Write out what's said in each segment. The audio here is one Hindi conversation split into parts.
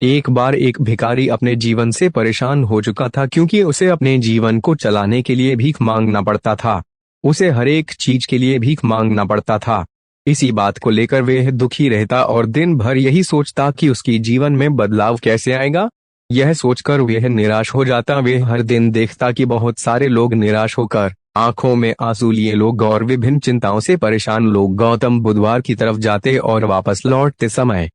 एक बार एक भिखारी अपने जीवन से परेशान हो चुका था क्योंकि उसे अपने जीवन को चलाने के लिए भीख मांगना पड़ता था। उसे हर एक चीज के लिए भीख मांगना पड़ता था। इसी बात को लेकर वह दुखी रहता और दिन भर यही सोचता कि उसकी जीवन में बदलाव कैसे आएगा। यह सोचकर वह निराश हो जाता। वह हर दिन देखता कि बहुत सारे लोग निराश होकर आंखों में आंसू लिए लोग और विभिन्न चिंताओं से परेशान लोग गौतम बुधवार की तरफ जाते और वापस लौटते समय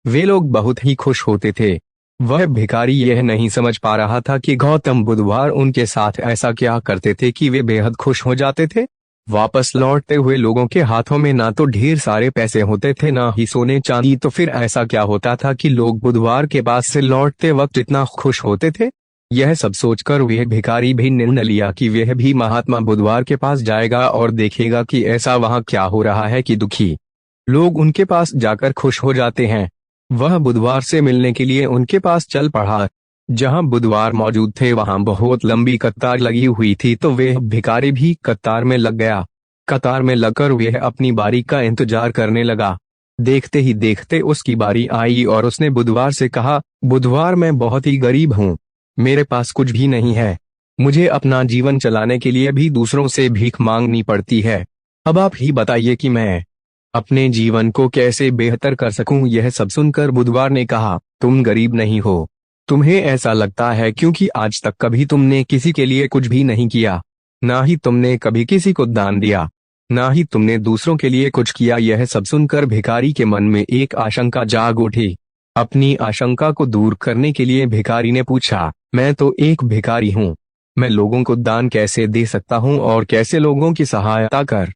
वे लोग बहुत ही खुश होते थे। वह भिखारी यह नहीं समझ पा रहा था कि गौतम बुधवार उनके साथ ऐसा क्या करते थे कि वे बेहद खुश हो जाते थे। वापस लौटते हुए लोगों के हाथों में ना तो ढेर सारे पैसे होते थे ना ही सोने चांदी, तो फिर ऐसा क्या होता था कि लोग बुधवार के पास से लौटते वक्त इतना खुश होते थे। यह सब सोचकर वह भिखारी भी निर्णय लिया कि वह भी महात्मा बुधवार के पास जाएगा और देखेगा कि ऐसा वहां क्या हो रहा है कि दुखी लोग उनके पास जाकर खुश हो जाते हैं। वह बुधवार से मिलने के लिए उनके पास चल पड़ा। जहां बुधवार मौजूद थे वहां बहुत लंबी कतार लगी हुई थी, तो वह भिखारी भी कतार में लग गया। कतार में लगकर वह अपनी बारी का इंतजार करने लगा। देखते ही देखते उसकी बारी आई और उसने बुधवार से कहा, बुधवार मैं बहुत ही गरीब हूँ, मेरे पास कुछ भी नहीं है, मुझे अपना जीवन चलाने के लिए भी दूसरों से भीख मांगनी पड़ती है। अब आप ही बताइए कि मैं अपने जीवन को कैसे बेहतर कर सकूं। यह सब सुनकर बुधवार ने कहा, तुम गरीब नहीं हो, तुम्हें ऐसा लगता है क्योंकि आज तक कभी तुमने किसी के लिए कुछ भी नहीं किया, ना ही तुमने कभी किसी को दान दिया, ना ही तुमने दूसरों के लिए कुछ किया। यह सब सुनकर भिखारी के मन में एक आशंका जाग उठी। अपनी आशंका को दूर करने के लिए भिखारी ने पूछा, मैं तो एक भिखारी हूँ, मैं लोगों को दान कैसे दे सकता हूँ और कैसे लोगों की सहायता कर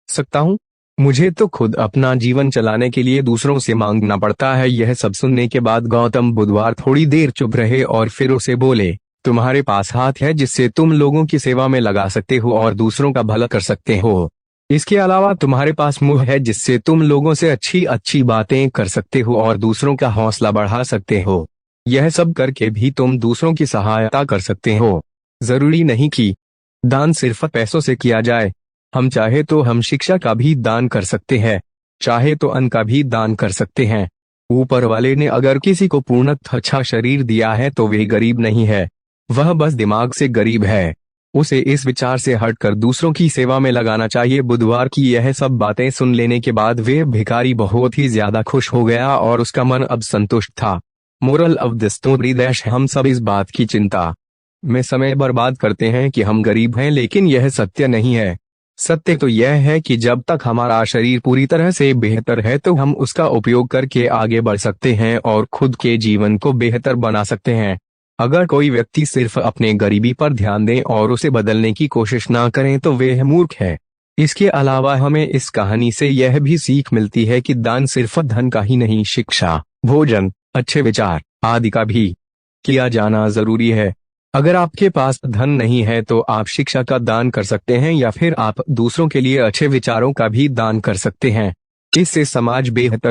सकता हूँ। मुझे तो खुद अपना जीवन चलाने के लिए दूसरों से मांगना पड़ता है। यह सब सुनने के बाद गौतम बुधवार थोड़ी देर चुप रहे और फिर उसे बोले, तुम्हारे पास हाथ है जिससे तुम लोगों की सेवा में लगा सकते हो और दूसरों का भला कर सकते हो। इसके अलावा तुम्हारे पास मुंह है जिससे तुम लोगों से अच्छी अच्छी बातें कर सकते हो और दूसरों का हौसला बढ़ा सकते हो। यह सब करके भी तुम दूसरों की सहायता कर सकते हो। जरूरी नहीं कि दान सिर्फ पैसों से किया जाए, हम चाहे तो हम शिक्षा का भी दान कर सकते हैं, चाहे तो अन्न का भी दान कर सकते हैं। ऊपर वाले ने अगर किसी को पूर्णतः अच्छा शरीर दिया है तो वे गरीब नहीं है, वह बस दिमाग से गरीब है। उसे इस विचार से हटकर दूसरों की सेवा में लगाना चाहिए। बुधवार की यह सब बातें सुन लेने के बाद वे भिखारी बहुत ही ज्यादा खुश हो गया और उसका मन अब संतुष्ट था। मोरल ऑफ द स्टोरी दैश, हम सब इस बात की चिंता में समय बर्बाद करते हैं कि हम गरीब हैं, लेकिन यह सत्य नहीं है। सत्य तो यह है कि जब तक हमारा शरीर पूरी तरह से बेहतर है तो हम उसका उपयोग करके आगे बढ़ सकते हैं और खुद के जीवन को बेहतर बना सकते हैं। अगर कोई व्यक्ति सिर्फ अपने गरीबी पर ध्यान दे और उसे बदलने की कोशिश ना करें तो वह मूर्ख है। इसके अलावा हमें इस कहानी से यह भी सीख मिलती है कि दान सिर्फ धन का ही नहीं, शिक्षा, भोजन, अच्छे विचार आदि का भी किया जाना जरूरी है। अगर आपके पास धन नहीं है तो आप शिक्षा का दान कर सकते हैं या फिर आप दूसरों के लिए अच्छे विचारों का भी दान कर सकते हैं। इससे समाज बेहतर